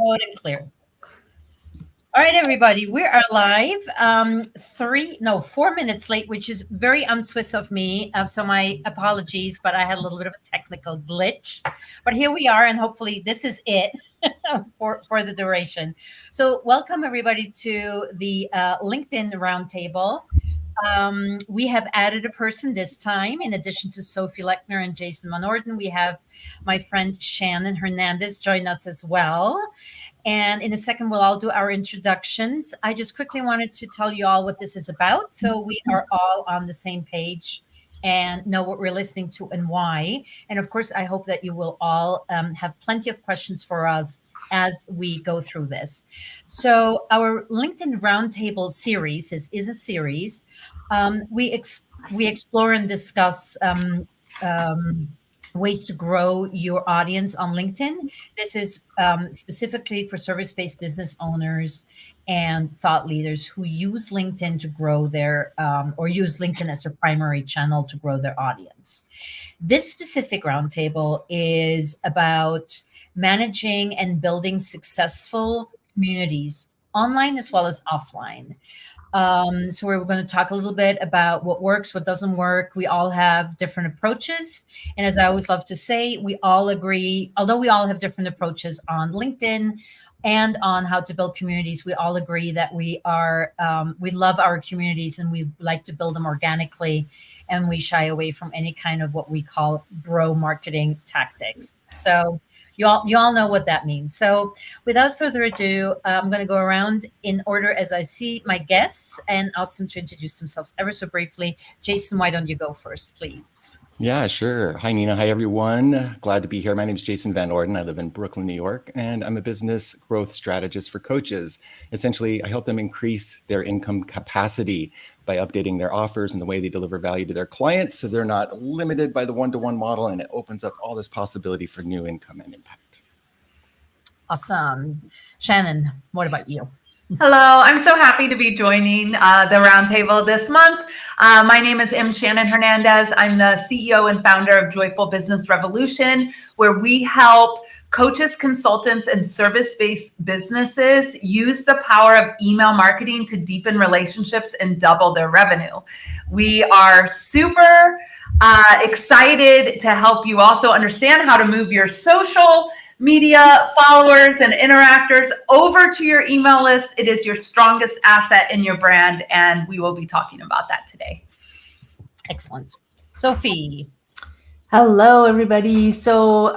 Loud and clear. All right, everybody, we are live. 4 minutes late, which is very unswiss of me. So my apologies, but I had a little bit of a technical glitch. But here we are, and hopefully this is it for the duration. So welcome everybody to the LinkedIn Roundtable. We have added a person this time. In addition to Sophie Lechner and Jason Van Orden, we have my friend Shannon Hernandez join us as well. And in a second, we'll all do our introductions. I just quickly wanted to tell you all what this is about, so we are all on the same page and know what we're listening to and why. And of course, I hope that you will all have plenty of questions for us as we go through this. So our LinkedIn Roundtable series is a series. We explore and discuss ways to grow your audience on LinkedIn. This is specifically for service-based business owners and thought leaders who use LinkedIn to grow their, or use LinkedIn as their primary channel to grow their audience. This specific roundtable is about managing and building successful communities online as well as offline. So we're going to talk a little bit about what works, what doesn't work. We all have different approaches. And as I always love to say, we all agree, although we all have different approaches on LinkedIn and on how to build communities, we all agree that we love our communities and we like to build them organically. And we shy away from any kind of what we call bro marketing tactics. So you all know what that means. So without further ado, I'm going to go around in order as I see my guests and ask them to introduce themselves ever so briefly. Jason, why don't you go first, please? Yeah, sure. Hi, Nina. Hi, everyone. Glad to be here. My name is Jason Van Orden. I live in Brooklyn, New York, and I'm a business growth strategist for coaches. Essentially, I help them increase their income capacity by updating their offers and the way they deliver value to their clients so they're not limited by the one-to-one model, and it opens up all this possibility for new income and impact. Awesome. Shannon, what about you? Hello, I'm so happy to be joining the Roundtable this month. My name is Shannon Hernandez. I'm the CEO and founder of Joyful Business Revolution, where we help coaches, consultants, and service-based businesses use the power of email marketing to deepen relationships and double their revenue. We are super excited to help you also understand how to move your social media followers and interactors over to your email list. It is your strongest asset in your brand, and we will be talking about that today. Excellent. Sophie. Hello, everybody. So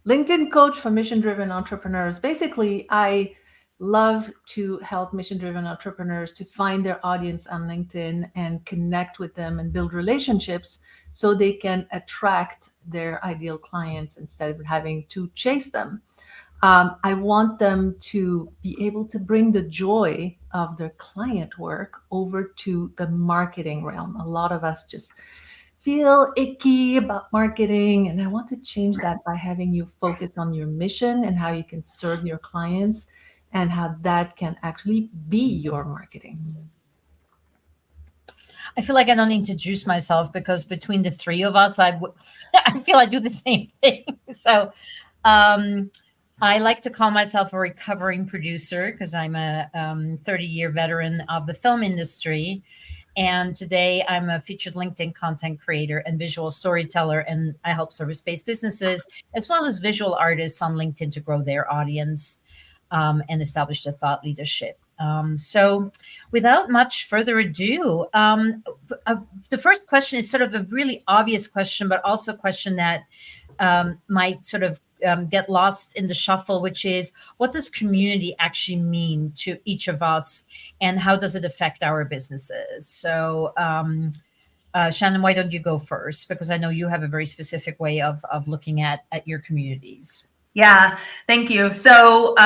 LinkedIn coach for mission-driven entrepreneurs. Basically, I love to help mission-driven entrepreneurs to find their audience on LinkedIn and connect with them and build relationships so they can attract their ideal clients instead of having to chase them. I want them to be able to bring the joy of their client work over to the marketing realm. A lot of us just feel icky about marketing, and I want to change that by having you focus on your mission and how you can serve your clients and how that can actually be your marketing. I feel like I don't need to introduce myself because between the three of us, I feel I do the same thing. So I like to call myself a recovering producer because I'm a 30-year veteran of the film industry. And today I'm a featured LinkedIn content creator and visual storyteller, and I help service-based businesses as well as visual artists on LinkedIn to grow their audience and establish their thought leadership. So without much further ado, the first question is sort of a really obvious question, but also a question that might sort of get lost in the shuffle, which is, what does community actually mean to each of us, and how does it affect our businesses? So Shannon, why don't you go first? Because I know you have a very specific way of looking at your communities. Yeah, thank you. So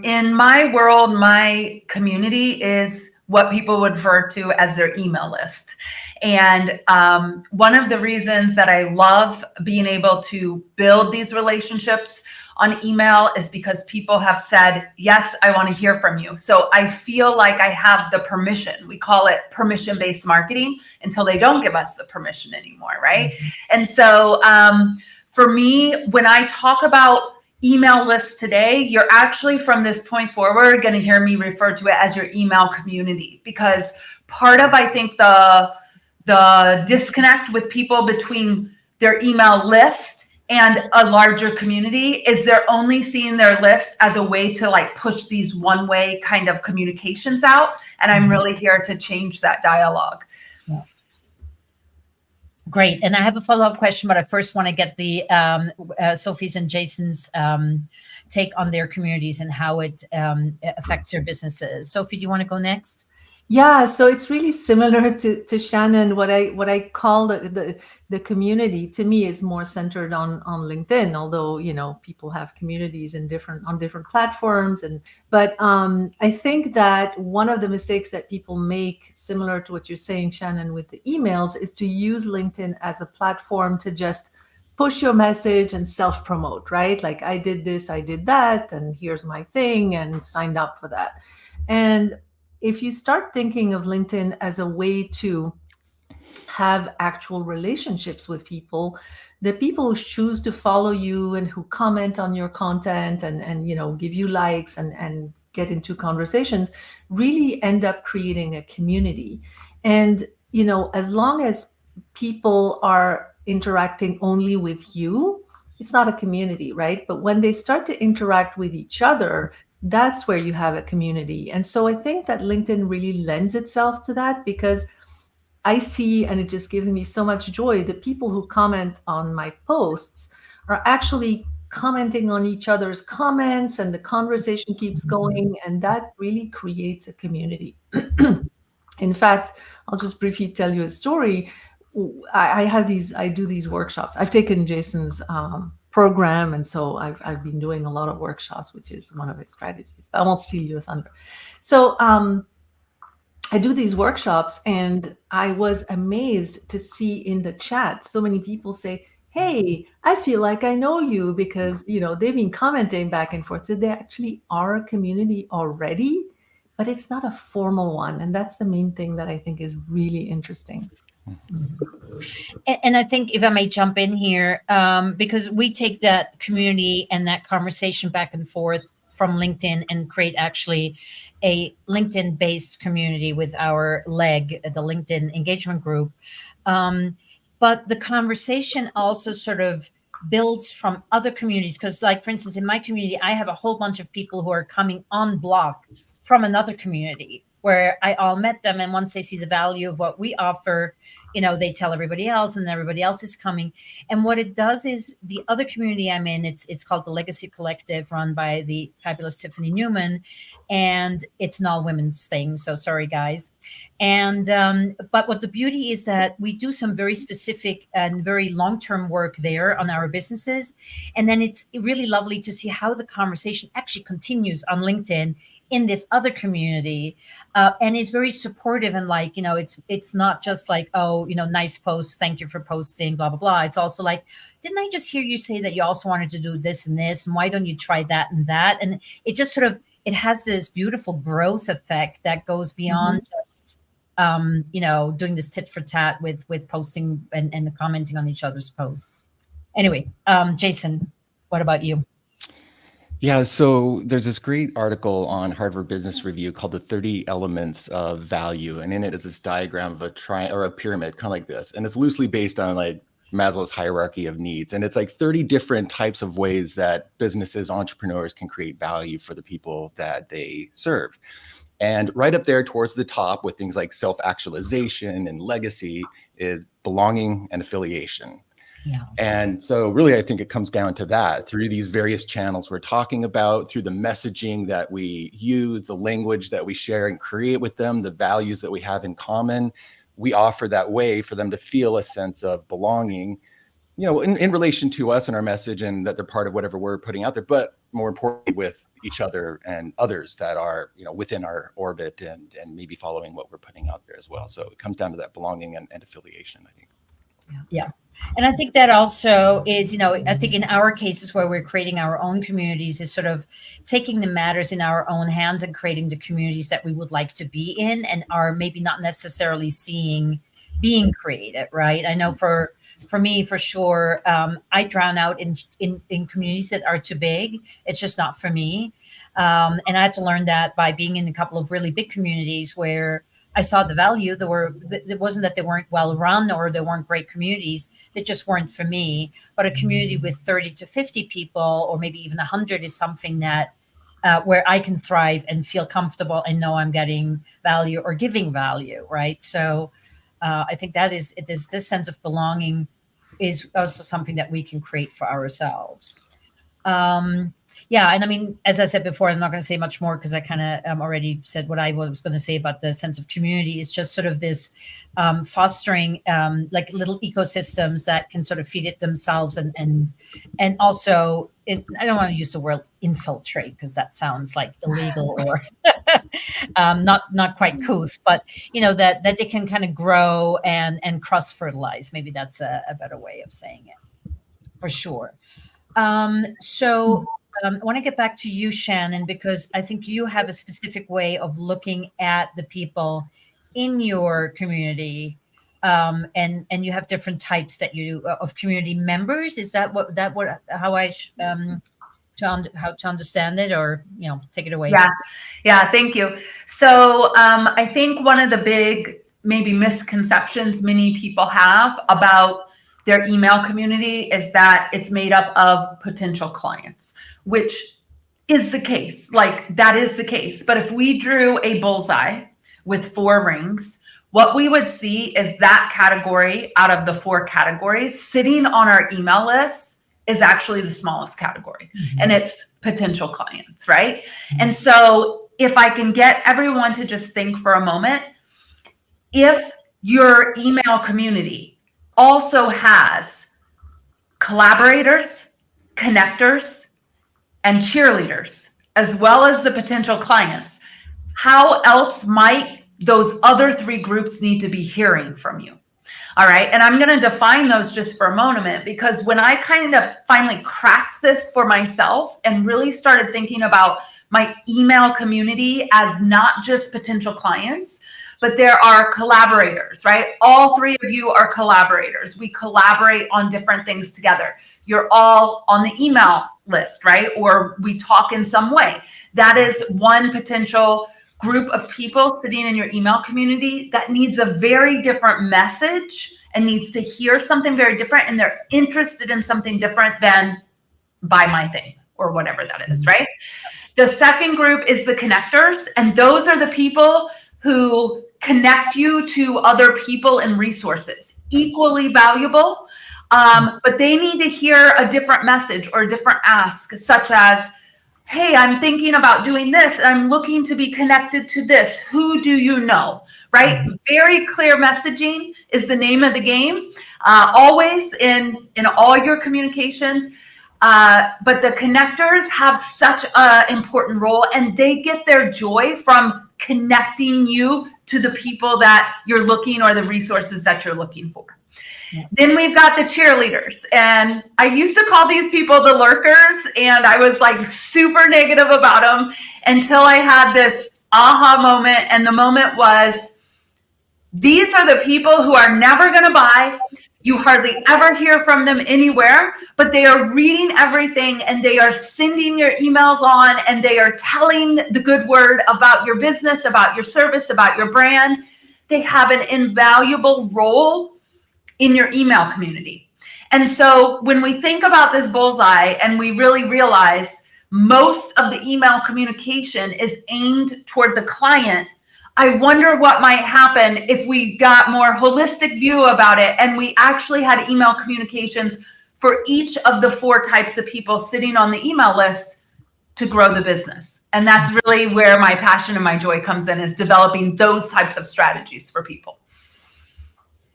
in my world, my community is what people would refer to as their email list. And one of the reasons that I love being able to build these relationships on email is because people have said, yes, I want to hear from you. So I feel like I have the permission. We call it permission-based marketing until they don't give us the permission anymore, right? Mm-hmm. And so for me, when I talk about email list today, you're actually from this point forward going to hear me refer to it as your email community, because part of, I think, the disconnect with people between their email list and a larger community is they're only seeing their list as a way to like push these one-way kind of communications out. And I'm really here to change that dialogue. Yeah. Great. And I have a follow-up question, but I first want to get the Sophie's and Jason's take on their communities and how it affects their businesses. Sophie, do you want to go next? Yeah, so it's really similar to Shannon. What I call the community, to me, is more centered on LinkedIn. Although, you know, people have communities on different platforms, but I think that one of the mistakes that people make, similar to what you're saying, Shannon, with the emails, is to use LinkedIn as a platform to just push your message and self-promote, right? Like, I did this, I did that, and here's my thing, and signed up for that. And if you start thinking of LinkedIn as a way to have actual relationships with people, the people who choose to follow you and who comment on your content and you know, give you likes and get into conversations, really end up creating a community. And you know, as long as people are interacting only with you, it's not a community, right? But when they start to interact with each other, that's where you have a community. And so I think that LinkedIn really lends itself to that, because I see, and it just gives me so much joy, the people who comment on my posts are actually commenting on each other's comments, and the conversation keeps going, and that really creates a community. In fact, I'll just briefly tell you a story. I do these workshops. I've taken Jason's program, and so I've been doing a lot of workshops, which is one of his strategies. But I won't steal your thunder. So I do these workshops, and I was amazed to see in the chat so many people say, "Hey, I feel like I know you," because you know, they've been commenting back and forth. So they actually are a community already, but it's not a formal one, and that's the main thing that I think is really interesting. And I think, if I may jump in here, because we take that community and that conversation back and forth from LinkedIn and create actually a LinkedIn-based community with our leg, the LinkedIn engagement group. But the conversation also sort of builds from other communities. Because, like, for instance, in my community, I have a whole bunch of people who are coming on block from another community where I all met them. And once they see the value of what we offer, you know, they tell everybody else, and everybody else is coming. And what it does is, the other community I'm in, it's called the Legacy Collective, run by the fabulous Tiffany Newman, and it's an all women's thing. So sorry, guys. And but what the beauty is that we do some very specific and very long-term work there on our businesses. And then it's really lovely to see how the conversation actually continues on LinkedIn in this other community, and is very supportive. And, like, you know, it's not just like, oh, you know, nice post, thank you for posting, blah blah blah. It's also like, didn't I just hear you say that you also wanted to do this and this, and why don't you try that and that? And it just sort of, it has this beautiful growth effect that goes beyond just you know, doing this tit for tat with posting and commenting on each other's posts. Anyway, Jason, what about you? Yeah, so there's this great article on Harvard Business Review called The 30 Elements of Value. And in it is this diagram of a triangle or a pyramid, kind of like this. And it's loosely based on like Maslow's hierarchy of needs. And it's like 30 different types of ways that businesses, entrepreneurs can create value for the people that they serve. And right up there towards the top with things like self-actualization and legacy is belonging and affiliation. Yeah. And so really, I think it comes down to that through these various channels we're talking about, through the messaging that we use, the language that we share and create with them, the values that we have in common. We offer that way for them to feel a sense of belonging, you know, in relation to us and our message, and that they're part of whatever we're putting out there, but more importantly with each other and others that are, you know, within our orbit and maybe following what we're putting out there as well. So it comes down to that belonging and affiliation, I think. Yeah. And I think that also is, you know, I think in our cases where we're creating our own communities is sort of taking the matters in our own hands and creating the communities that we would like to be in, and are maybe not necessarily seeing being created, right? I know for me, for sure, I drown out in communities that are too big. It's just not for me. And I had to learn that by being in a couple of really big communities where I saw the value. It wasn't that they weren't well run or they weren't great communities. They just weren't for me. But a community with 30 to 50 people, or maybe even 100, is something that where I can thrive and feel comfortable and know I'm getting value or giving value, right? So I think this sense of belonging is also something that we can create for ourselves. Yeah, and I mean, as I said before, I'm not going to say much more because I kind of already said what I was going to say about the sense of community. It's just sort of this fostering like little ecosystems that can sort of feed it themselves, and also I don't want to use the word infiltrate because that sounds like illegal or not quite couth, but that they can kind of grow and cross fertilize. Maybe that's a better way of saying it, for sure. So I want to get back to you, Shannon, because I think you have a specific way of looking at the people in your community, and you have different types of community members. Is that how how to understand it, or take it away? Yeah. Thank you. So I think one of the big maybe misconceptions many people have about their email community is that it's made up of potential clients, which is the case. Like, that is the case. But if we drew a bullseye with 4 rings, what we would see is that category out of the 4 categories sitting on our email list is actually the smallest category, and it's potential clients, right? And so if I can get everyone to just think for a moment, if your email community also has collaborators, connectors, and cheerleaders, as well as the potential clients, how else might those other 3 groups need to be hearing from you? All right. And I'm going to define those just for a moment, because when I kind of finally cracked this for myself and really started thinking about my email community as not just potential clients, but there are collaborators, right? All 3 of you are collaborators. We collaborate on different things together. You're all on the email list, right? Or we talk in some way. That is one potential group of people sitting in your email community that needs a very different message and needs to hear something very different, and they're interested in something different than buy my thing or whatever that is, right? The second group is the connectors, and those are the people who connect you to other people and resources, equally valuable, but they need to hear a different message or a different ask, such as, hey, I'm thinking about doing this, and I'm looking to be connected to this. Who do you know, right? Very clear messaging is the name of the game, always in all your communications. But the connectors have such an important role, and they get their joy from connecting you to the people that you're looking, or the resources that you're looking for. Yeah. Then we've got the cheerleaders, and I used to call these people the lurkers, and I was like super negative about them until I had this aha moment. And the moment was, these are the people who are never going to buy. You hardly ever hear from them anywhere, but they are reading everything, and they are sending your emails on, and they are telling the good word about your business, about your service, about your brand. They have an invaluable role in your email community. And so when we think about this bullseye and we really realize most of the email communication is aimed toward the client, I wonder what might happen if we got more holistic view about it and we actually had email communications for each of the 4 types of people sitting on the email list to grow the business. And that's really where my passion and my joy comes in, is developing those types of strategies for people.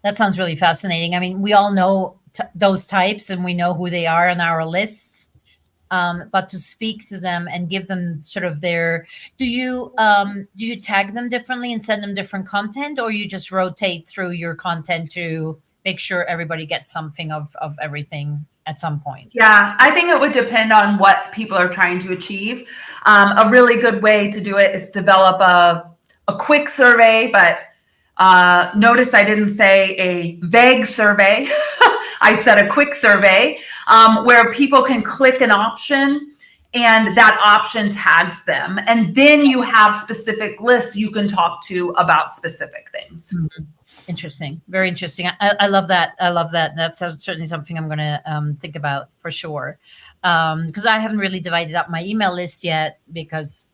That sounds really fascinating. I mean, we all know those types, and we know who they are on our lists. But to speak to them and give them sort of their, do you tag them differently and send them different content, or you just rotate through your content to make sure everybody gets something of everything at some point? Yeah, I think it would depend on what people are trying to achieve. A really good way to do it is develop a quick survey, but Notice I didn't say a vague survey. I said a quick survey where people can click an option and that option tags them. And then you have specific lists you can talk to about specific things. Mm-hmm. Interesting. Very interesting. I love that. I love that. That's certainly something I'm going to think about for sure. Because I haven't really divided up my email list yet because,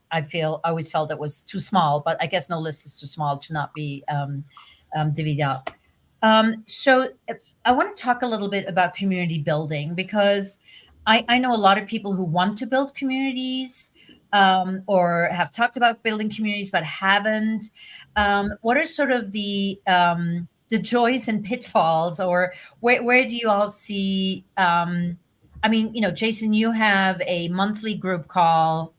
I always felt it was too small, but I guess no list is too small to not be divvied up. So I want to talk a little bit about community building because I know a lot of people who want to build communities or have talked about building communities but haven't. What are sort of the joys and pitfalls, or where do you all see? I mean, Jason, you have a monthly group call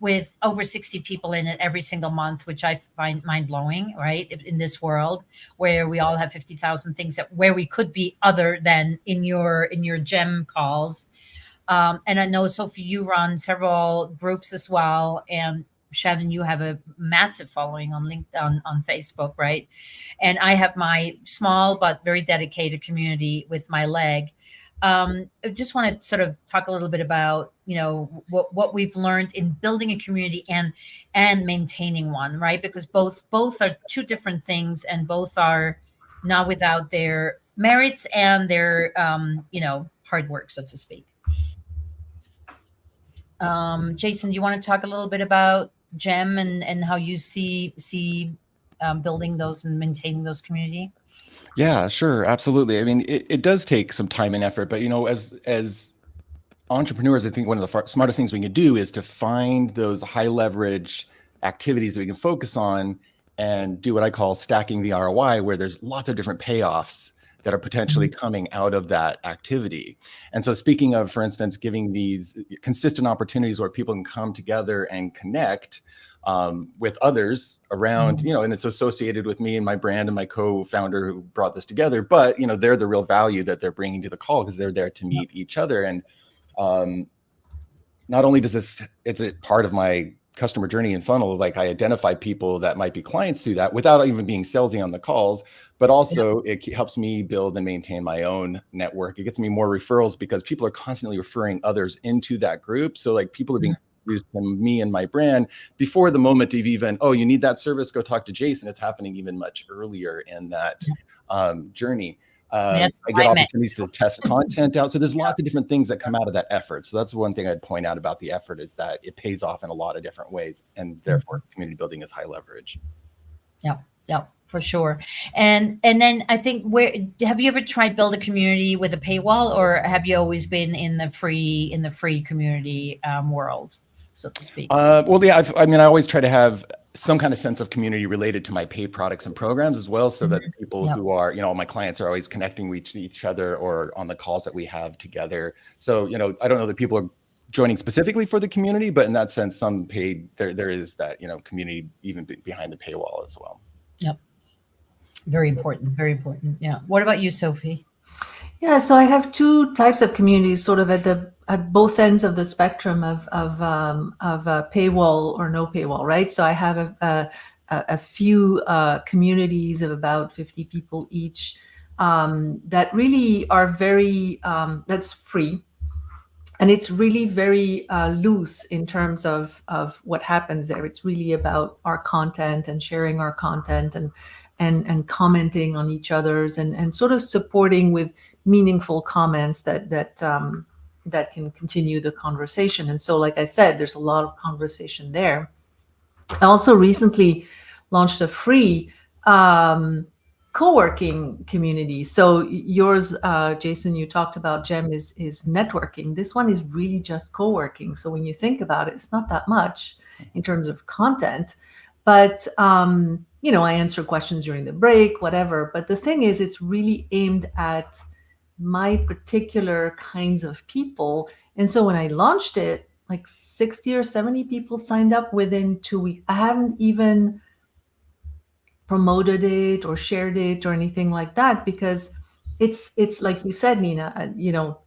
with over 60 people in it every single month, which I find mind blowing, right? In this world where we all have 50,000 things where we could be other than in your gem calls. And I know, Sophie, you run several groups as well. And Shannon, you have a massive following on LinkedIn, on Facebook, right? And I have my small but very dedicated community with my leg. I just want to sort of talk a little bit about, what we've learned in building a community and maintaining one, right? Because both are two different things, and both are not without their merits and their, hard work, so to speak. Jason, do you want to talk a little bit about GEM and how you see building those and maintaining those community? Yeah, sure. Absolutely. I mean, it does take some time and effort, but as entrepreneurs, I think one of the smartest things we can do is to find those high leverage activities that we can focus on and do what I call stacking the ROI, where there's lots of different payoffs that are potentially coming out of that activity. And so speaking of, for instance, giving these consistent opportunities where people can come together and connect with others around, and it's associated with me and my brand and my co-founder who brought this together, but, they're the real value that they're bringing to the call because they're there to meet each other. And not only does it's a part of my customer journey and funnel, like I identify people that might be clients through that without even being salesy on the calls, but also it helps me build and maintain my own network. It gets me more referrals because people are constantly referring others into that group. So like people are being introduced to me and my brand before the moment of even, you need that service, go talk to Jason. It's happening even much earlier in that journey. I get opportunities to test content out. So there's lots of different things that come out of that effort. So that's one thing I'd point out about the effort is that it pays off in a lot of different ways. And therefore community building is high leverage. Yeah, for sure. And then I think, have you ever tried build a community with a paywall, or have you always been in the free community world, so to speak? Well, yeah, I always try to have some kind of sense of community related to my paid products and programs as well, so that people who are, my clients are always connecting with each other or on the calls that we have together. So, I don't know that people are joining specifically for the community, but in that sense, some paid, there is that, community even behind the paywall as well. Yep. Very important. Very important. Yeah. What about you, Sophie? Yeah, so I have two types of communities, sort of at both ends of the spectrum of paywall or no paywall, right? So I have a few communities of about 50 people each that really are very that's free, and it's really very loose in terms of what happens there. It's really about our content and sharing our content and commenting on each other's and sort of supporting with meaningful comments that can continue the conversation. And so, like I said, there's a lot of conversation there. I also recently launched a free co-working community. So yours, Jason, you talked about GEM is networking. This one is really just co-working. So when you think about it, it's not that much in terms of content, but I answer questions during the break, whatever. But the thing is, it's really aimed at my particular kinds of people. And so when I launched it, like 60 or 70 people signed up within 2 weeks. I haven't even promoted it or shared it or anything like that, because it's like you said, Nina,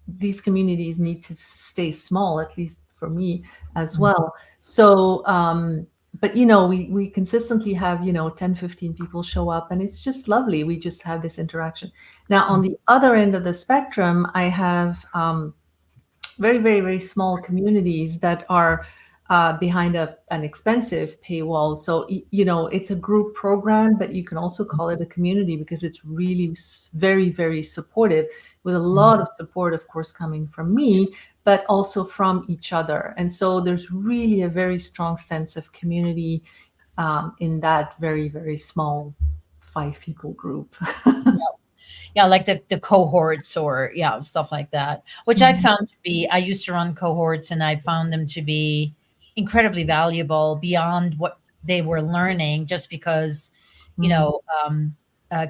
these communities need to stay small, at least for me as well. So but we consistently have 10, 15 people show up, and it's just lovely. We just have this interaction. Now, on the other end of the spectrum, I have very, very, very small communities that are behind an expensive paywall. So it's a group program, but you can also call it a community because it's really very, very supportive, with a lot of support, of course, coming from me, but also from each other. And so there's really a very strong sense of community in that very, very small 5 people group. Yeah, like the cohorts, or stuff like that, which I found to be, I used to run cohorts, and I found them to be incredibly valuable beyond what they were learning, just because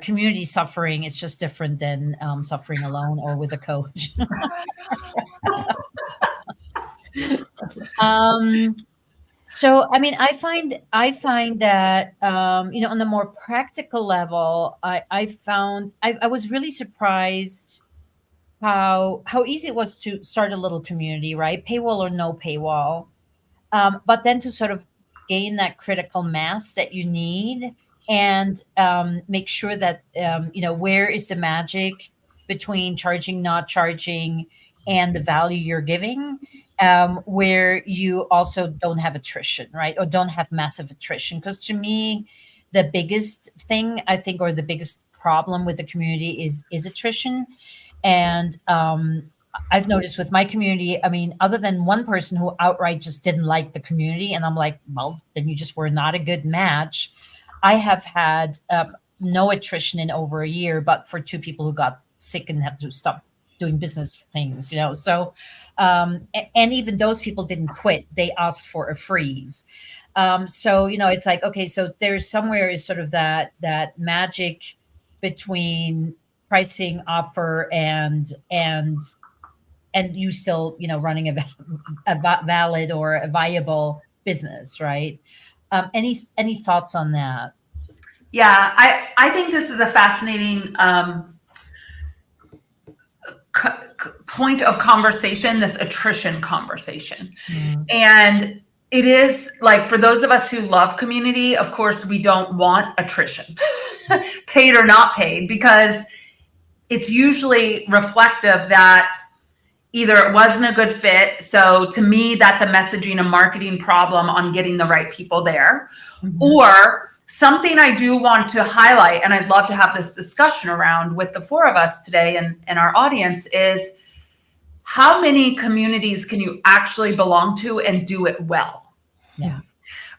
community suffering is just different than suffering alone or with a coach. So, I mean, I find that on the more practical level, I was really surprised how easy it was to start a little community, right? Paywall or no paywall, but then to sort of gain that critical mass that you need, and make sure that where is the magic between charging, not charging, and the value you're giving, where you also don't have attrition, right? Or don't have massive attrition. Because to me, the biggest thing, I think, or the biggest problem with the community is attrition. And I've noticed with my community, I mean, other than one person who outright just didn't like the community, and I'm like, well, then you just were not a good match. I have had no attrition in over a year, but for 2 people who got sick and had to stop doing business things, So, and even those people didn't quit; they asked for a freeze. So, it's like, okay, so there's somewhere is sort of that magic between pricing, offer, and you still running a valid or a viable business, right? Any thoughts on that? Yeah, I think this is a fascinating point of conversation, this attrition conversation. And it is like, for those of us who love community, of course, we don't want attrition, paid or not paid, because it's usually reflective that either it wasn't a good fit. So to me, that's a messaging and marketing problem on getting the right people there. Or something I do want to highlight, and I'd love to have this discussion around with the 4 of us today and our audience, is how many communities can you actually belong to and do it well? Yeah.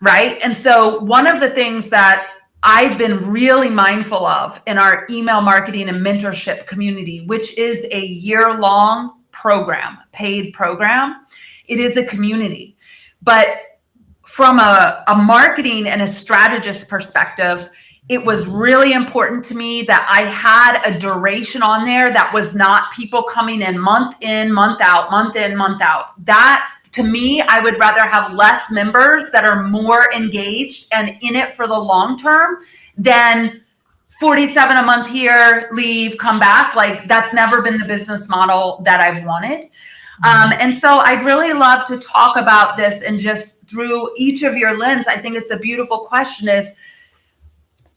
Right. And so one of the things that I've been really mindful of in our email marketing and mentorship community, which is a year-long program, paid program, it is a community. But from a marketing and a strategist perspective, it was really important to me that I had a duration on there that was not people coming in, month out, month in, month out. That, to me, I would rather have less members that are more engaged and in it for the long term than 47 a month here, leave, come back. Like, that's never been the business model that I've wanted. And so I'd really love to talk about this, and just through each of your lens, I think it's a beautiful question, is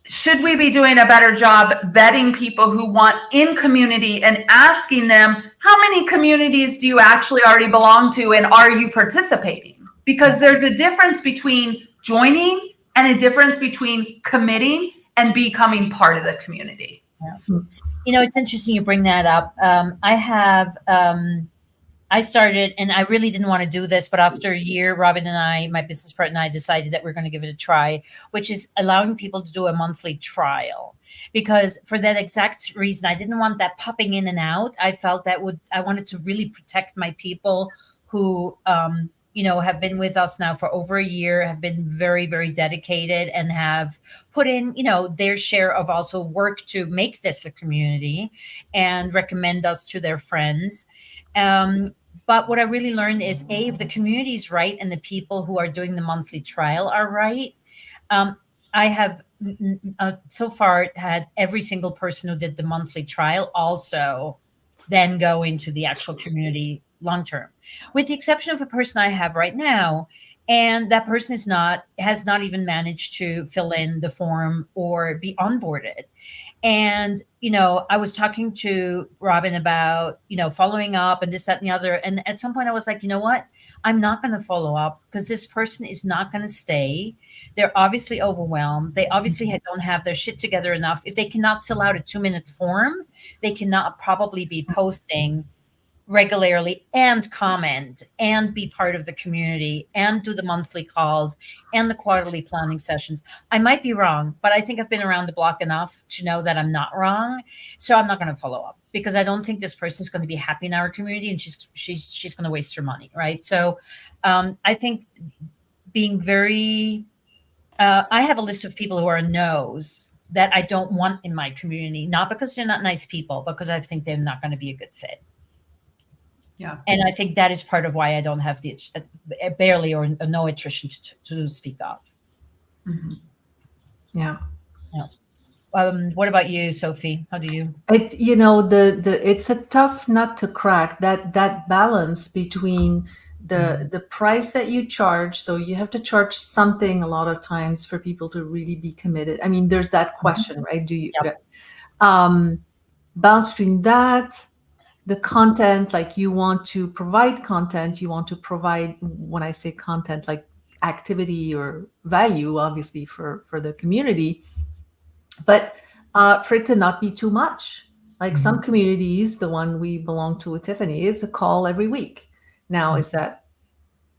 should we be doing a better job vetting people who want in community and asking them, how many communities do you actually already belong to, and are you participating? Because there's a difference between joining and a difference between committing and becoming part of the community. Yeah. It's interesting you bring that up. I started, and I really didn't want to do this, but after a year, Robin and I, my business partner and I, decided that we're going to give it a try, which is allowing people to do a monthly trial. Because for that exact reason, I didn't want that popping in and out. I felt I wanted to really protect my people who, have been with us now for over a year, have been very, very dedicated, and have put in, their share of also work to make this a community and recommend us to their friends. But what I really learned is, if the community is right and the people who are doing the monthly trial are right, I have so far had every single person who did the monthly trial also then go into the actual community long term, with the exception of a person I have right now. and that person has not even managed to fill in the form or be onboarded. And, I was talking to Robin about, following up and this, that, and the other. And at some point I was like, you know what? I'm not going to follow up because this person is not going to stay. They're obviously overwhelmed. They obviously don't have their shit together enough. If they cannot fill out a 2-minute form, they cannot probably be posting regularly and comment and be part of the community and do the monthly calls and the quarterly planning sessions. I might be wrong, but I think I've been around the block enough to know that I'm not wrong. So I'm not going to follow up because I don't think this person is going to be happy in our community, and she's going to waste her money, right? So I think being very I have a list of people who are no's that I don't want in my community, not because they're not nice people, but because I think they're not going to be a good fit. Yeah. And I think that is part of why I don't have the barely or no attrition to speak of. Mm-hmm. Yeah. What about you, Sophie? How do you? It's a tough nut to crack, that balance between the price that you charge. So you have to charge something a lot of times for people to really be committed. I mean, there's that question, right? Do you balance between that, the content, like you want to provide content, you want to provide, when I say content, like activity or value, obviously for the community, but for it to not be too much. Like some communities, the one we belong to with Tiffany, is a call every week. Now, is that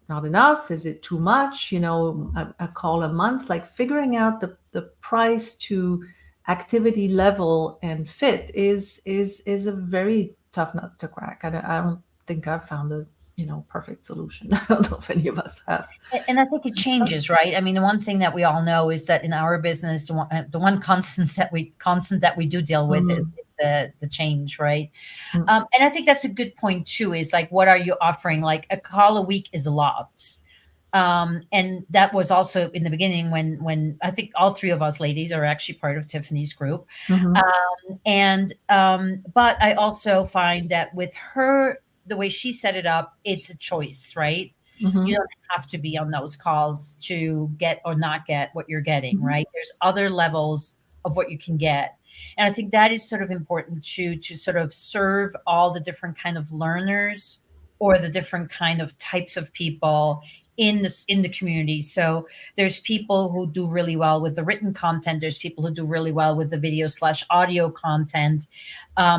not enough? Is it too much? A call a month, like figuring out the price to activity level and fit is a very tough nut to crack. I don't think I've found the perfect solution. I don't know if any of us have. And I think it changes, right? I mean, the one thing that we all know is that in our business, the one constant that we do deal with is the change, right? And I think that's a good point too. Is like, what are you offering? Like a call a week is a lot. And that was also in the beginning when I think all three of us ladies are actually part of Tiffany's group. But I also find that with her, the way she set it up, it's a choice, right? You don't have to be on those calls to get or not get what you're getting, right? There's other levels of what you can get. And I think that is sort of important to sort of serve all the different kind of learners or the different kind of types of people in the community. So there's people who do really well with the written content. There's people who do really well with the video/audio content.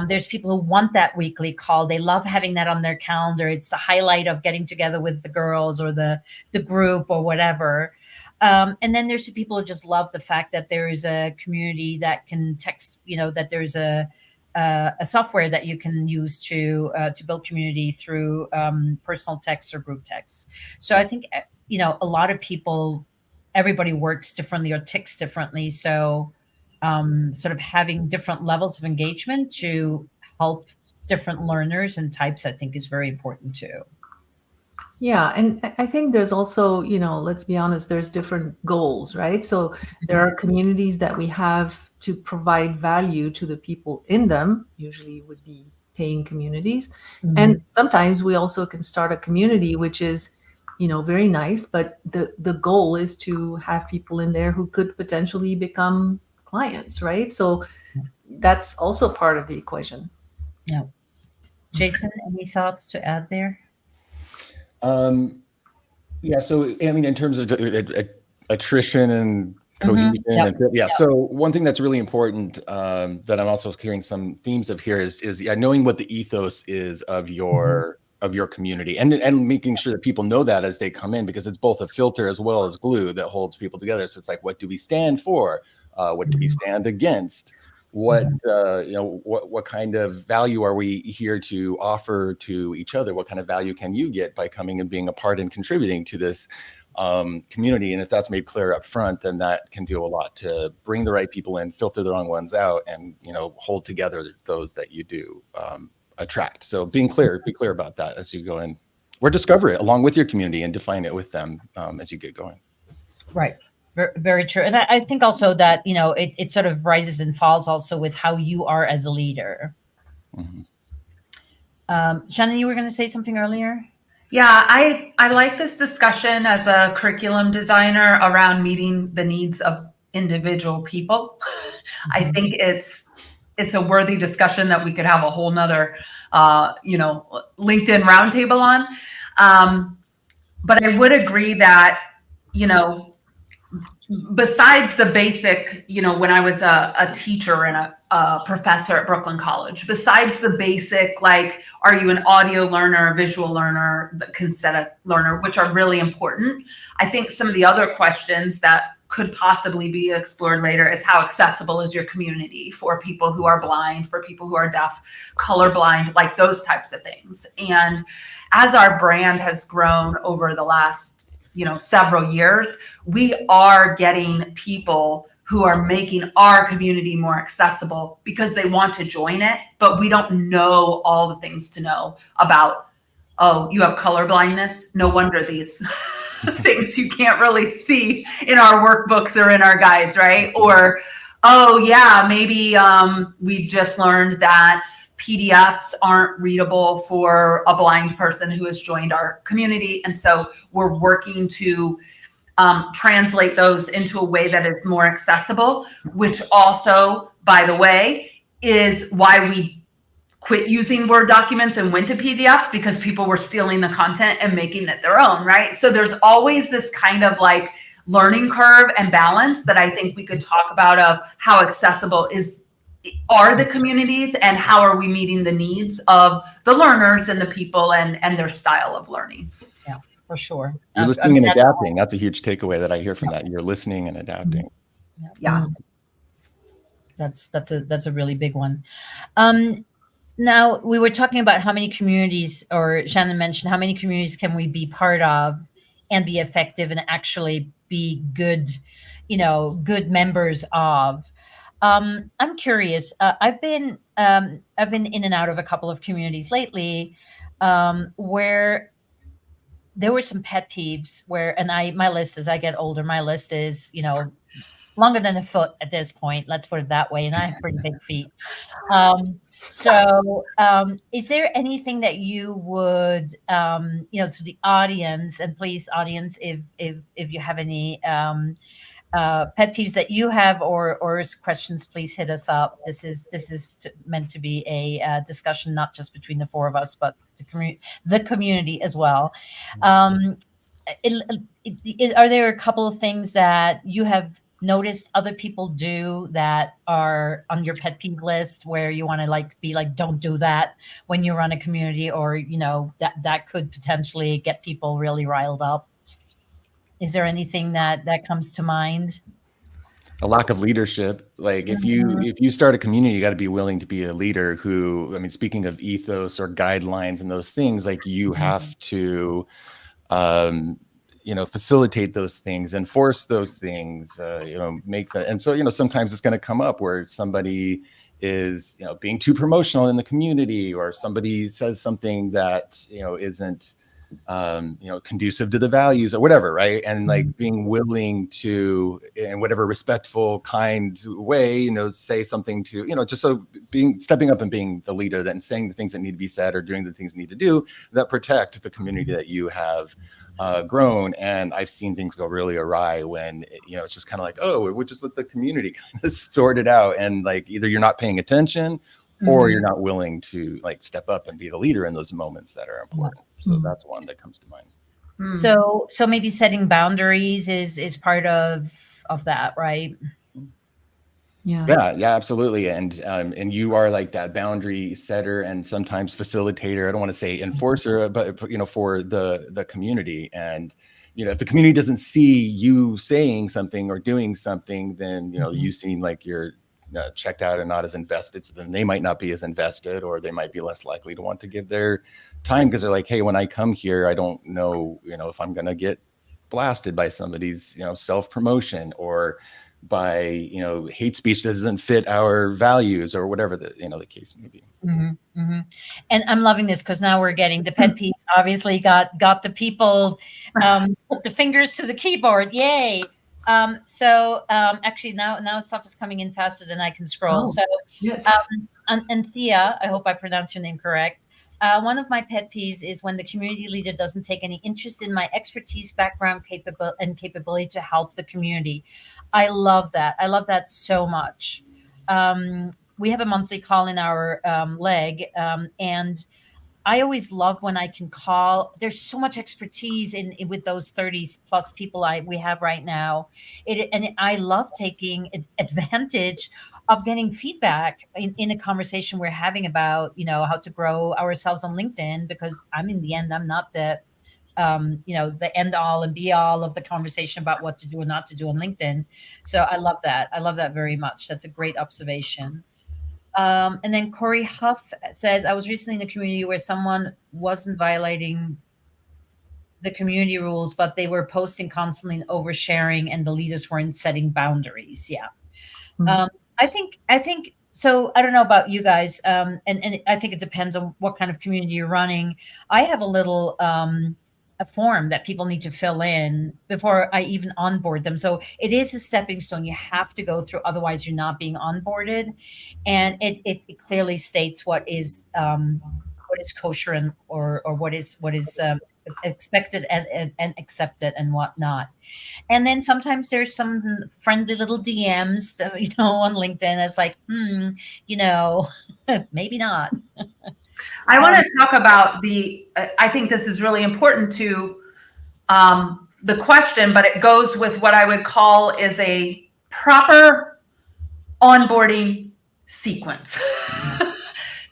There's people who want that weekly call. They love having that on their calendar. It's the highlight of getting together with the girls or the group or whatever. And then there's the people who just love the fact that there is a community that can text, that there's a software that you can use to build community through personal texts or group texts. So I think, a lot of people, everybody works differently or ticks differently. So sort of having different levels of engagement to help different learners and types, I think is very important too. Yeah. And I think there's also, let's be honest, there's different goals, right? So there are communities that we have to provide value to the people in them, usually would be paying communities. And sometimes we also can start a community, which is, very nice, but the goal is to have people in there who could potentially become clients, right? So that's also part of the equation. Yeah. Jason, any thoughts to add there? Yeah. So, I mean, in terms of attrition and cohesion, so one thing that's really important that I'm also hearing some themes of here is knowing what the ethos is of your community and making sure that people know that as they come in, because it's both a filter as well as glue that holds people together. So it's like, what do we stand for? What do we stand against? What what kind of value are we here to offer to each other? What kind of value can you get by coming and being a part and contributing to this community? And if that's made clear up front, then that can do a lot to bring the right people in, filter the wrong ones out, and hold together those that you do attract. So be clear about that as you go in, or discover it along with your community and define it with them as you get going. Right. Very true. And I think also that, it sort of rises and falls also with how you are as a leader. Shannon, you were going to say something earlier? Yeah, I like this discussion as a curriculum designer around meeting the needs of individual people. I think it's a worthy discussion that we could have a whole nother, LinkedIn roundtable on. But I would agree that, you know, besides the basic, when I was a teacher and a professor at Brooklyn College, besides the basic, like, are you an audio learner, a visual learner, kinesthetic learner, which are really important, I think some of the other questions that could possibly be explored later is how accessible is your community for people who are blind, for people who are deaf, colorblind, like those types of things. And as our brand has grown over the last several years, we are getting people who are making our community more accessible because they want to join it, but we don't know all the things to know about. Oh, you have color blindness? No wonder these things you can't really see in our workbooks or in our guides, right? Or, oh yeah, maybe we've just learned that PDFs aren't readable for a blind person who has joined our community. And so we're working to translate those into a way that is more accessible, which also, by the way, is why we quit using Word documents and went to PDFs, because people were stealing the content and making it their own, right? So there's always this kind of like learning curve and balance that I think we could talk about of how accessible are the communities and how are we meeting the needs of the learners and the people and their style of learning. Yeah, for sure. You're listening and adapting. That's a huge takeaway that I hear from that. You're listening and adapting. Yeah. That's a really big one. Now, we were talking about how many communities, or Shannon mentioned, how many communities can we be part of and be effective and actually be good, good members of. I'm curious. I've been in and out of a couple of communities lately, where there were some pet peeves and my list, as I get older, my list is, longer than a foot at this point. Let's put it that way. And I have pretty big feet. So is there anything that you would, to the audience, and please, audience, if you have any pet peeves that you have or questions, please hit us up. This is meant to be a discussion, not just between the four of us, but the community as well. Are there a couple of things that you have noticed other people do that are on your pet peeve list, where you want to be like, don't do that when you run a community, or that could potentially get people really riled up? Is there anything that comes to mind? A lack of leadership. Like if you start a community, you got to be willing to be a leader who, speaking of ethos or guidelines and those things, like you have to facilitate those things, enforce those things, make that. And so, sometimes it's going to come up where somebody is, being too promotional in the community, or somebody says something that, isn't, conducive to the values or whatever. Right. And like being willing to, in whatever respectful, kind way, say something to, just so stepping up and being the leader, then saying the things that need to be said or doing the things you need to do that protect the community that you have grown. And I've seen things go really awry when it's just kind of like, oh, we'll just let the community kind of sort it out, and like either you're not paying attention or you're not willing to like step up and be the leader in those moments that are important. So that's one that comes to mind. So maybe setting boundaries is part of that, right? Yeah, absolutely. And you are like that boundary setter and sometimes facilitator. I don't want to say enforcer, but for the community. And if the community doesn't see you saying something or doing something, then you seem like you're checked out and not as invested. So then they might not be as invested, or they might be less likely to want to give their time, because they're like, hey, when I come here, I don't know, if I'm going to get blasted by somebody's, self-promotion, or by, hate speech that doesn't fit our values, or whatever the case may be. And I'm loving this, because now we're getting the pet peeves. Obviously got the people put the fingers to the keyboard. Yay. Actually now stuff is coming in faster than I can scroll. Yes. And Thea, I hope I pronounced your name correct. One of my pet peeves is when the community leader doesn't take any interest in my expertise, background, capability to help the community. I love that. I love that so much. We have a monthly call in our leg, and I always love when I can call. There's so much expertise with those 30 plus people we have right now. I love taking advantage of getting feedback in a conversation we're having about, how to grow ourselves on LinkedIn, because in the end, I'm not the the end all and be all of the conversation about what to do and not to do on LinkedIn. So I love that. I love that very much. That's a great observation. And then Corey Huff says, I was recently in a community where someone wasn't violating the community rules, but they were posting constantly and oversharing, and the leaders weren't setting boundaries. Yeah. Mhm. I think so. I don't know about you guys. And I think it depends on what kind of community you're running. I have a little, a form that people need to fill in before I even onboard them. So it is a stepping stone you have to go through. Otherwise you're not being onboarded. And it clearly states what is kosher and or what is expected and accepted and whatnot. And then sometimes there's some friendly little DMs, that, on LinkedIn. That's like, maybe not. I want to talk about I think this is really important to the question, but it goes with what I would call is a proper onboarding sequence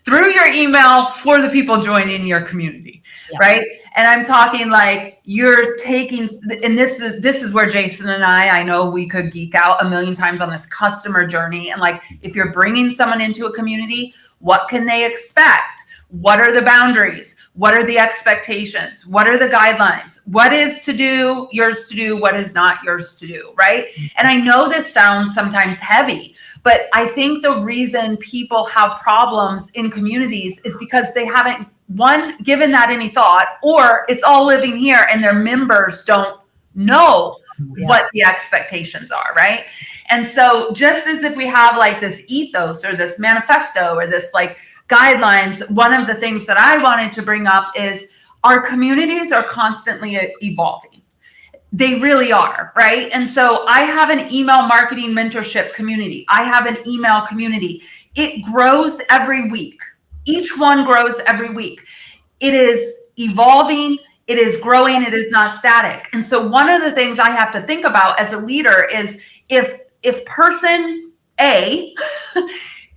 through your email for the people joining your community, right? And I'm talking like you're taking, and this is where Jason and I know we could geek out a million times on this customer journey. And like, if you're bringing someone into a community, what can they expect? What are the boundaries? What are the expectations? What are the guidelines? What is to do, yours to do? What is not yours to do, right? And I know this sounds sometimes heavy, but I think the reason people have problems in communities is because they haven't, one, given that any thought, or it's all living here and their members don't know what the expectations are, right? And so just as if we have like this ethos or this manifesto or this like guidelines, one of the things that I wanted to bring up is our communities are constantly evolving. They really are, right? And so I have an email marketing mentorship community. I have an email community. It grows every week. Each one grows every week. It is evolving. It is growing. It is not static. And so one of the things I have to think about as a leader is if person A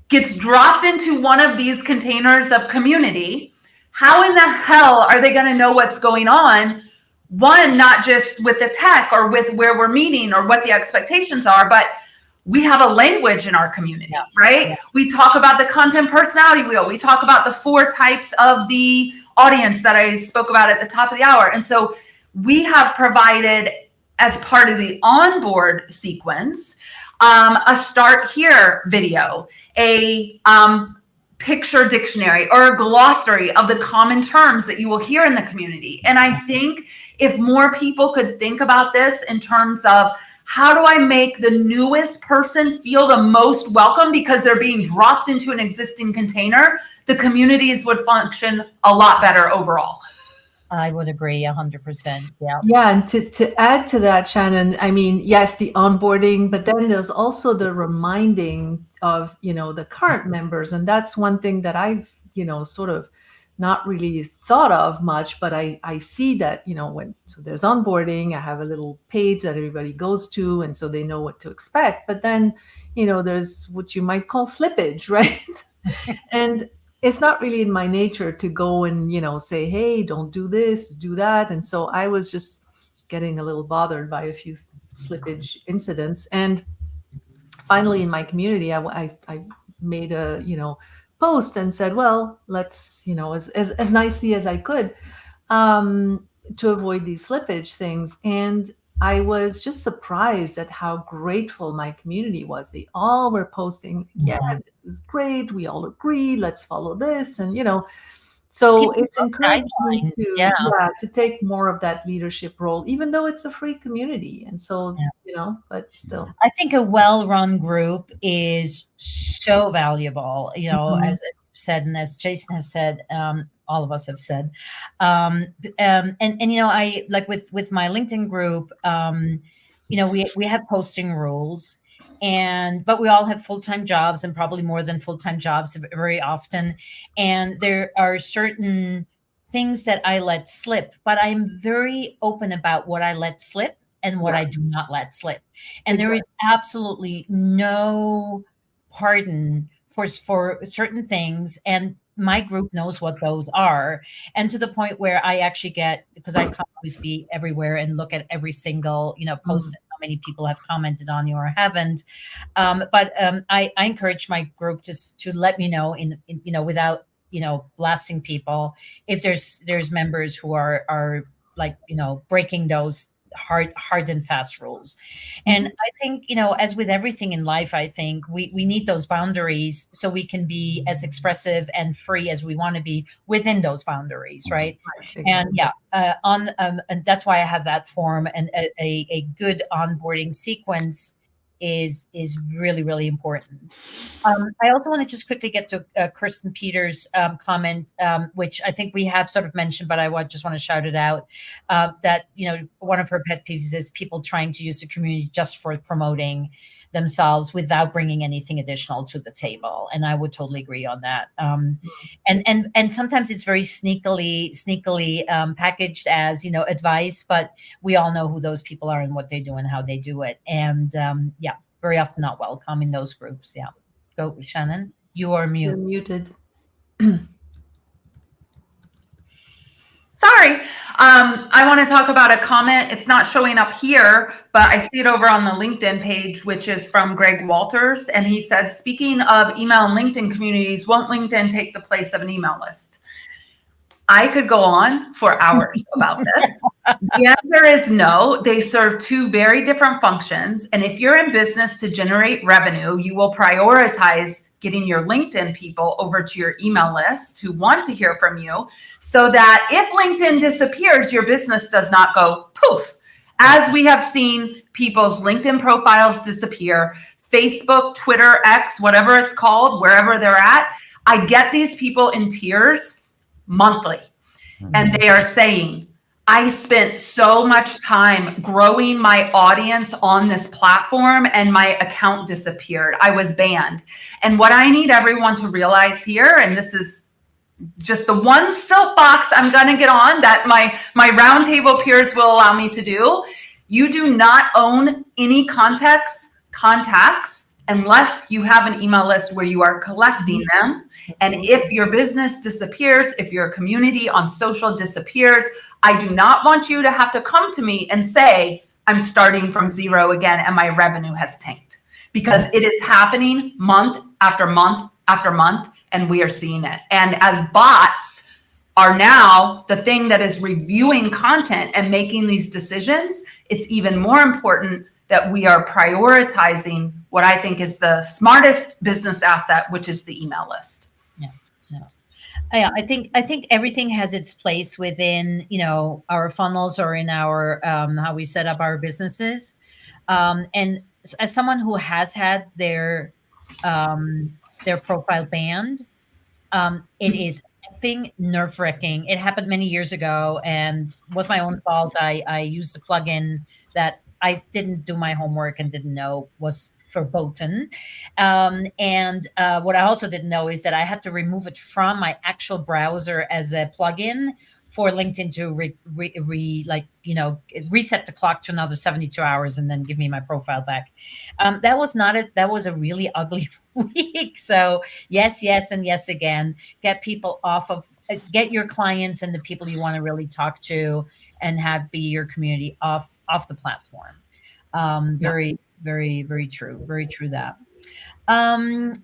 gets dropped into one of these containers of community, how in the hell are they going to know what's going on? One, not just with the tech or with where we're meeting or what the expectations are, but we have a language in our community, right? Yeah. We talk about the content personality wheel. We talk about the 4 types of the audience that I spoke about at the top of the hour. And so we have provided, as part of the onboard sequence, a start here video, a picture dictionary or a glossary of the common terms that you will hear in the community. And I think if more people could think about this in terms of how do I make the newest person feel the most welcome because they're being dropped into an existing container, the communities would function a lot better overall. I would agree 100%. Yeah. Yeah. And to add to that, Shannon, I mean, yes, the onboarding, but then there's also the reminding of, the current members. And that's one thing that I've, sort of not really thought of much, but I see that, so there's onboarding, I have a little page that everybody goes to, and so they know what to expect. But then, there's what you might call slippage, right? And it's not really in my nature to go and, say, hey, don't do this, do that. And so I was just getting a little bothered by a few slippage incidents. And finally, in my community, I made a, post and said, well, let's, as nicely as I could, to avoid these slippage things. And I was just surprised at how grateful my community was. They all were posting, yeah, this is great. We all agree. Let's follow this. And, so people, it's encouraging to take more of that leadership role, even though it's a free community. And so, but still. I think a well-run group is so valuable, as I said, and as Jason has said, all of us have said. And I like with my LinkedIn group, we have posting rules, but we all have full-time jobs, and probably more than full-time jobs very often. And there are certain things that I let slip, but I'm very open about what I let slip and what I do not let slip. And there is absolutely no pardon for certain things. And my group knows what those are. And to the point where I actually get, because I can't always be everywhere and look at every single, post, how many people have commented on you or haven't. But I encourage my group just to let me know without, blasting people, if there's members who are like, breaking those hard and fast rules. And I think, as with everything in life, I think we need those boundaries so we can be as expressive and free as we want to be within those boundaries, right? And and that's why I have that form, and a good onboarding sequence is really, really important. I also want to just quickly get to Kristen Peters' comment, which I think we have sort of mentioned, but just want to shout it out, that, one of her pet peeves is people trying to use the community just for promoting themselves without bringing anything additional to the table. And I would totally agree on that. And sometimes it's very sneakily packaged as, advice, but we all know who those people are and what they do and how they do it. And very often not welcome in those groups. Yeah. Go, Shannon. You are You're muted. Sorry. I want to talk about a comment. It's not showing up here, but I see it over on the LinkedIn page, which is from Greg Walters. And he said, speaking of email and LinkedIn communities, won't LinkedIn take the place of an email list? I could go on for hours about this. The answer is no. They serve two very different functions. And if you're in business to generate revenue, you will prioritize getting your LinkedIn people over to your email list who want to hear from you, so that if LinkedIn disappears, your business does not go poof. As we have seen people's LinkedIn profiles disappear, Facebook, Twitter, X, whatever it's called, wherever they're at, I get these people in tears monthly. And they are saying, I spent so much time growing my audience on this platform and my account disappeared. I was banned. And what I need everyone to realize here, and this is just the one soapbox I'm going to get on that my roundtable peers will allow me to do, you do not own any contacts unless you have an email list where you are collecting them. And if your business disappears, if your community on social disappears, I do not want you to have to come to me and say, I'm starting from zero again and my revenue has tanked, because it is happening month after month after month, and we are seeing it. And as bots are now the thing that is reviewing content and making these decisions, it's even more important that we are prioritizing what I think is the smartest business asset, which is the email list. Yeah, I think everything has its place within, our funnels or in our how we set up our businesses. And as someone who has had their profile banned, it is effing nerve-wracking. It happened many years ago and was my own fault. I used a plugin that I didn't do my homework and didn't know was verboten. And what I also didn't know is that I had to remove it from my actual browser as a plugin for LinkedIn to reset the clock to another 72 hours and then give me my profile back. That was a really ugly week. So yes, and yes again, get your clients and the people you want to really talk to and have be your community off the platform. Very, very, very true. Very true that.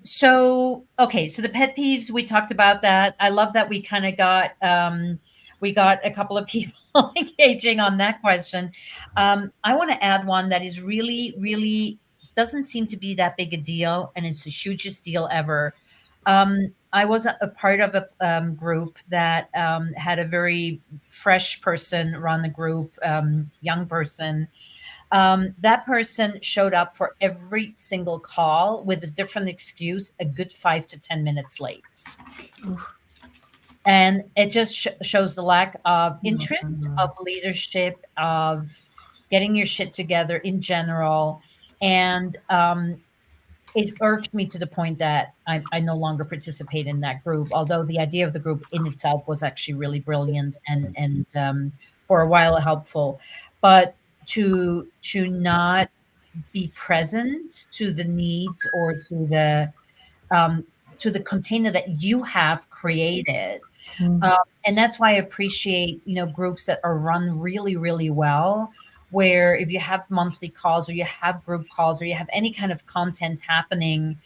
So the pet peeves, we talked about that. I love that we kind of got a couple of people engaging on that question. I want to add one that is really, really doesn't seem to be that big a deal, and it's the hugest deal ever. I was a part of a group that had a very fresh person run the group, young person. That person showed up for every single call with a different excuse, a good 5 to 10 minutes late. and it just shows the lack of interest, of leadership, of getting your shit together in general. And it irked me to the point that I no longer participate in that group, although the idea of the group in itself was actually really brilliant and for a while helpful. But to not be present to the needs or to the container that you have created. Mhm. And that's why I appreciate, groups that are run really, really well, where if you have monthly calls or you have group calls or you have any kind of content happening,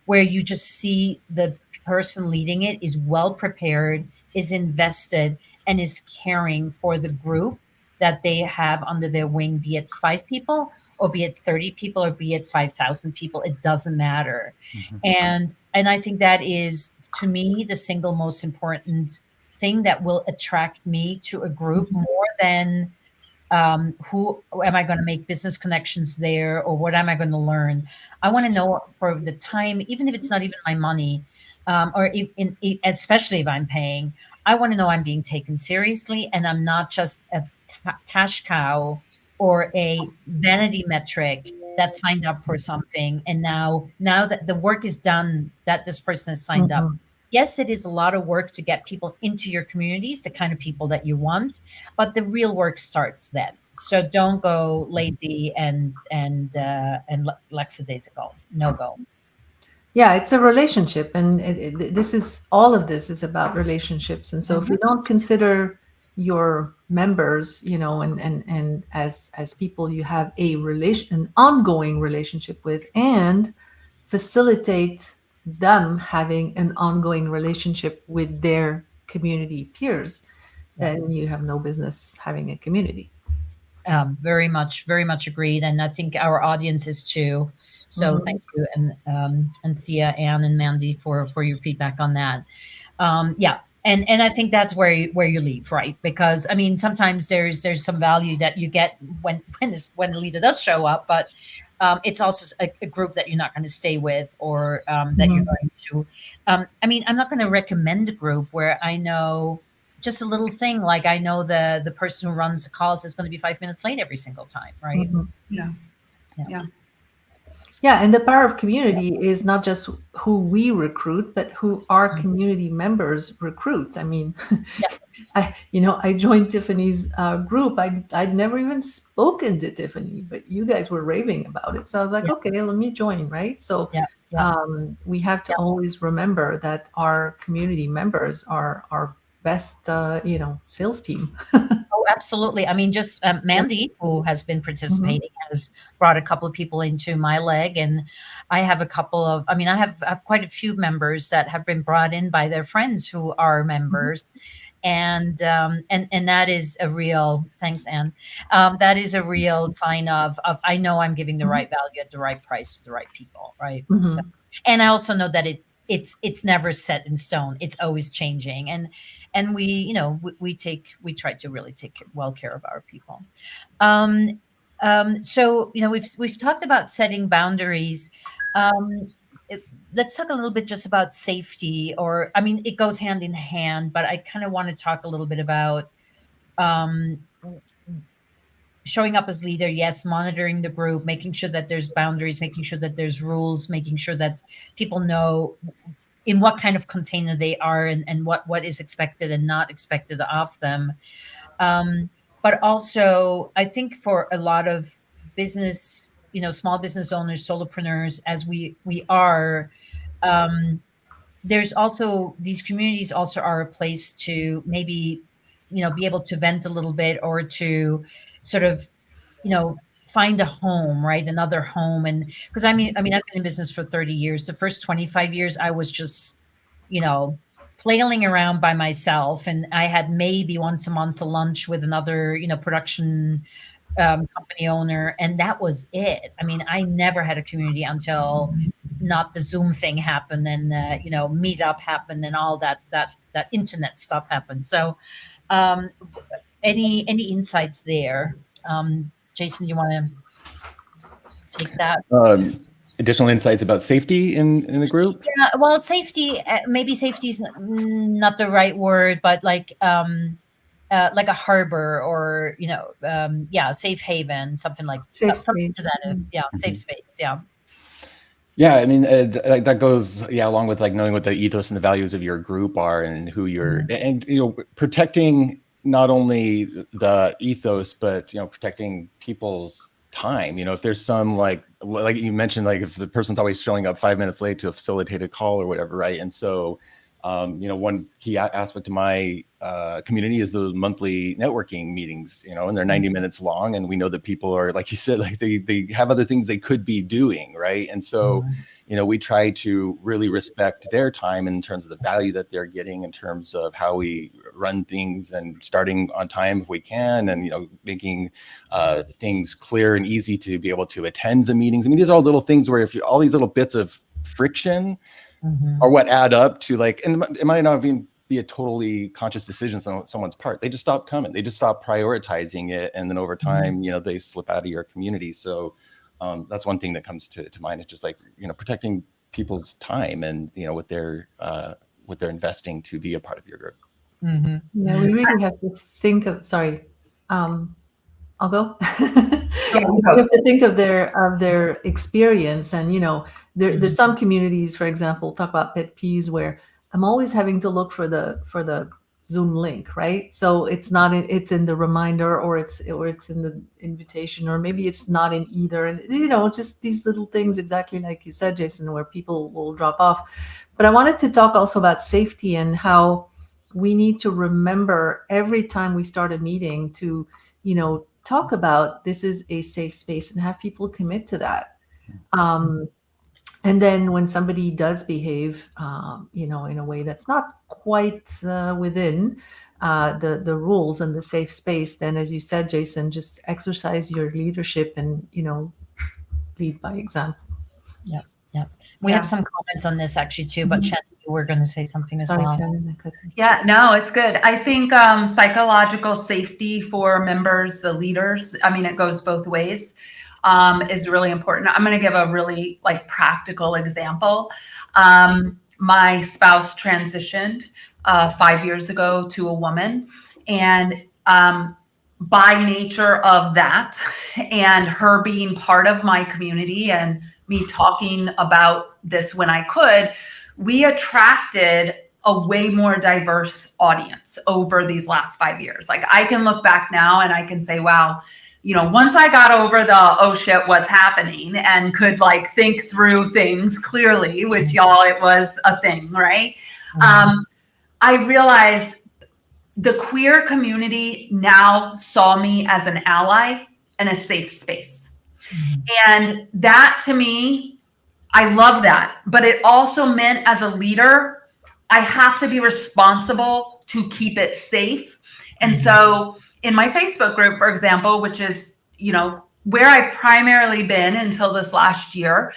where you just see the person leading it is well prepared, is invested, and is caring for the group that they have under their wing, be it 5 people or be it 30 people or be it 5,000 people. It doesn't matter. Mhm. And I think that is, to me, the single most important thing that will attract me to a group more than who am I going to make business connections there or what am I going to learn. I want to know for the time, even if it's not even my money, or especially if I'm paying, I want to know I'm being taken seriously and I'm not just a cash cow or a vanity metric that signed up for something. And now that the work is done, that this person has signed up. Mhm. Yes, it is a lot of work to get people into your communities, the kind of people that you want, but the real work starts then. So don't go lazy and lackadaisical. No go. Yeah, it's a relationship, and this is all of this is about relationships. And so, if Mhm. you don't consider your members, and as people you have an ongoing relationship with, and facilitate them having an ongoing relationship with their community peers, Yeah. then you have no business having a community. Very much agreed, and I think our audience is too. So Mhm. thank you, and Thea, Anne, and Mandy for your feedback on that. Yeah, and I think that's where you leave, right? Because I mean, sometimes there's some value that you get when the leader does show up, but it's also a group that you're not going to stay with or that you're Mhm. going to. I mean, I'm not going to recommend a group where I know just a little thing like I know the person who runs the calls is going to be 5 minutes late every single time, right? Mhm. Yeah. Yeah. Yeah. Yeah, and the power of community is not just who we recruit, but who our community members recruit. I mean, Yeah. I joined Tiffany's group. I'd never even spoken to Tiffany, but you guys were raving about it, so I was like, Yeah. okay, let me join. Right. So Yeah. Yeah. we have to Yeah. always remember that our community members are our best, sales team. Oh, absolutely. I mean, just Mandy, who has been Mhm. participating, has brought a couple of people into my leg, and I have a couple of. I mean, I have quite a few members that have been brought in by their friends who are Mhm. members, and that is a real thanks, Anne. That is a real sign of I know I'm giving the Mhm. right value at the right price to the right people, right? So, Mhm. and I also know that it's never set in stone. It's always changing, and we we try to really take well care of our people. Um, so we've talked about setting boundaries. Um, let's talk a little bit just about safety, or I mean, it goes hand in hand, but I kind of want to talk a little bit about um, showing up as leader. Yes, monitoring the group, making sure that there's boundaries, making sure that there's rules, making sure that people know in what kind of container they are and what is expected and not expected of them. Um, but also, I think for a lot of business, small business owners, solopreneurs, as we are, um, there's also these communities also are a place to maybe, be able to vent a little bit or to sort of, find a home, right? Another home. And because I mean, I've been in business for 30 years. The first 25 years, I was just, you know, flailing around by myself. And I had maybe once a month a lunch with another, production company owner. And that was it. I mean, I never had a community until not the Zoom thing happened and, Meetup happened and all that internet stuff happened. So, um, any insights there? Jason, you want to take that? additional insights about safety in the group? Yeah, well, safety, maybe safety is not the right word, but like a harbor, or yeah, safe haven, something like Safe something to space. that. Yeah, safe space. Yeah. Yeah, I mean, like that goes, yeah, along with like knowing what the ethos and the values of your group are and who you're, and protecting not only the ethos, but protecting people's time. If there's some like you mentioned, like if the person's always showing up 5 minutes late to a facilitated call or whatever, right? And so, one key aspect of my community is the monthly networking meetings, and they're 90 minutes long, and we know that people are, like you said, like they have other things they could be doing, right? And so, we try to really respect their time in terms of the value that they're getting, in terms of how we run things, and starting on time if we can, and making things clear and easy to be able to attend the meetings. I mean, these are all little things where all these little bits of friction are what add up to, like, and it might not even be a totally conscious decision on someone's part. They just stop coming. They just stop prioritizing it. And then over time, they slip out of your community. So that's one thing that comes to mind. It's just like, protecting people's time and, what they're investing to be a part of your group. Yeah, we really have to think of, sorry, I'll go. You have to think of their experience, and there's some communities, for example, talk about pet peeves, where I'm always having to look for the Zoom link, right? So it's not it's in the reminder, or it's in the invitation, or maybe it's not in either, and just these little things, exactly like you said, Jason, where people will drop off. But I wanted to talk also about safety and how we need to remember every time we start a meeting to talk about this is a safe space and have people commit to that. And then when somebody does behave, in a way that's not quite within the rules and the safe space, then, as you said, Jason, just exercise your leadership and, lead by example. Yeah. Yeah. We have some comments on this actually too, but Chen, you were going to say something as Sorry, well. Shannon, Yeah, no, it's good. I think psychological safety for members, the leaders, I mean, it goes both ways, is really important. I'm going to give a really practical example. My spouse transitioned 5 years ago to a woman, and by nature of that, and her being part of my community and me talking about this when I could, we attracted a way more diverse audience over these last 5 years. Like, I can look back now and I can say, wow, once I got over the, oh shit, what's happening, and could think through things clearly, which y'all, it was a thing, right? I realized the queer community now saw me as an ally and a safe space. And that, to me, I love that. But it also meant, as a leader, I have to be responsible to keep it safe. And so in my Facebook group, for example, which is, where I've primarily been until this last year,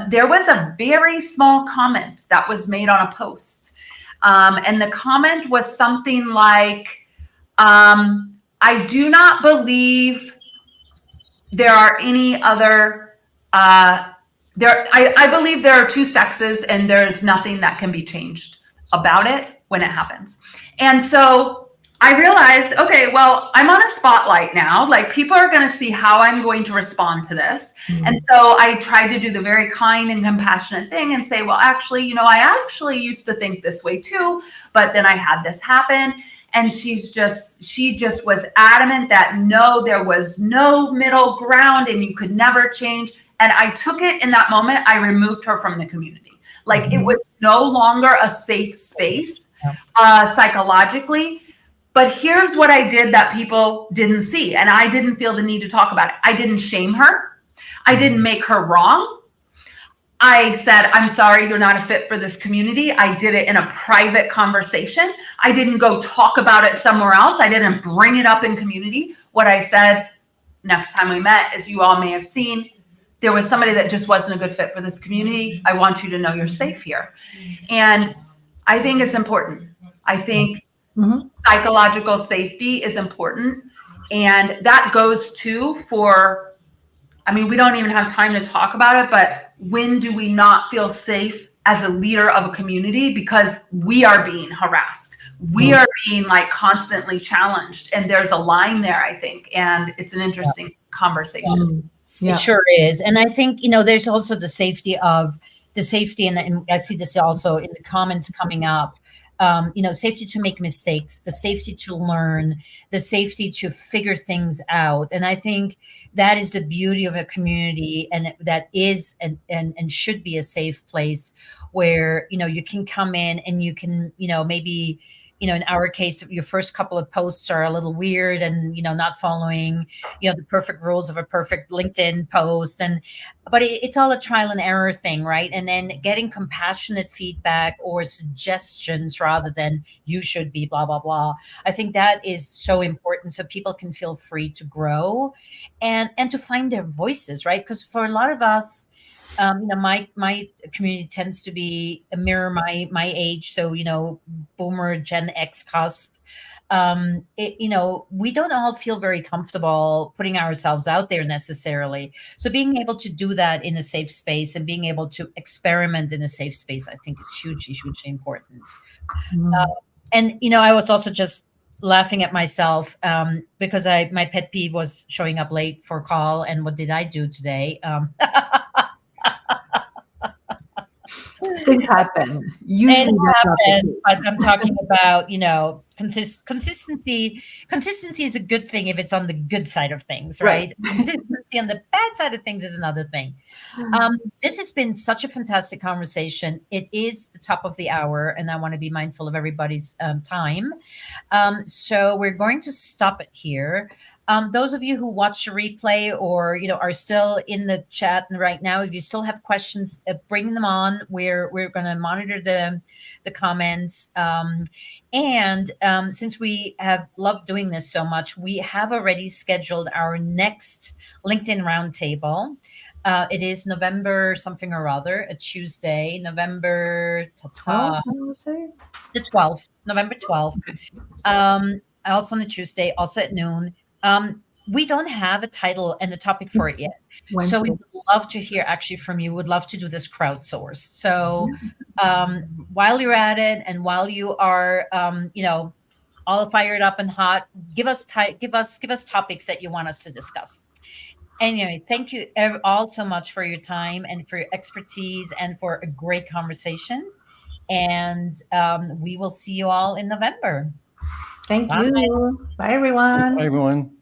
there was a very small comment that was made on a post. And the comment was something like, I do not believe there are any other, I believe there are two sexes, and there's nothing that can be changed about it when it happens. And so I realized, okay, well, I'm on a spotlight now. People are going to see how I'm going to respond to this. And so I tried to do the very kind and compassionate thing and say, well, actually, I actually used to think this way too, but then I had this happen. And she just was adamant that no, there was no middle ground and you could never change. And I took it in that moment. I removed her from the community. It was no longer a safe space psychologically. But here's what I did that people didn't see, and I didn't feel the need to talk about it. I didn't shame her. I didn't make her wrong. I said, I'm sorry, you're not a fit for this community. I did it in a private conversation. I didn't go talk about it somewhere else. I didn't bring it up in community. What I said next time we met, as you all may have seen, there was somebody that just wasn't a good fit for this community. I want you to know you're safe here. And I think it's important. I think psychological safety is important. And that goes too for I mean, we don't even have time to talk about it, but when do we not feel safe as a leader of a community because we are being harassed? We are being like constantly challenged. And there's a line there, I think. And it's an interesting conversation. Yeah. It sure is. And I think, there's also the safety, and I see this also in the comments coming up. Safety to make mistakes, the safety to learn, the safety to figure things out. And I think that is the beauty of a community, and that is and should be a safe place where you can come in and you can maybe in our case your first couple of posts are a little weird and not following the perfect rules of a perfect LinkedIn post, but it's all a trial and error thing, right? And then getting compassionate feedback or suggestions rather than you should be blah blah blah. I think that is so important, so people can feel free to grow and to find their voices, right? Because for a lot of us, my community tends to be a mirror my age, so boomer Gen X cusp. We don't all feel very comfortable putting ourselves out there necessarily. So being able to do that in a safe space and being able to experiment in a safe space, I think is hugely important. And I was also just laughing at myself because my pet peeve was showing up late for a call. And what did I do today? Things happen. Usually It that's not the happens, case. but I'm talking about, consistency. Consistency is a good thing if it's on the good side of things, right? Consistency on the bad side of things is another thing. This has been such a fantastic conversation. It is the top of the hour, and I want to be mindful of everybody's time. So we're going to stop it here. Those of you who watch the replay or are still in the chat right now, if you still have questions, bring them on. We're going to monitor the comments. And since we have loved doing this so much, we have already scheduled our next LinkedIn Roundtable. It is November something or other, a Tuesday, November the 12th, November 12th. Also on a Tuesday, also at noon. We don't have a title and a topic for it yet. Wednesday. So we would love to hear actually from you. Would love to do this crowdsourced. So while you're at it and while you are, all fired up and hot, give us topics that you want us to discuss. Anyway, thank you all so much for your time and for your expertise and for a great conversation. And we will see you all in November. Thank you. Bye, everyone. Bye, everyone.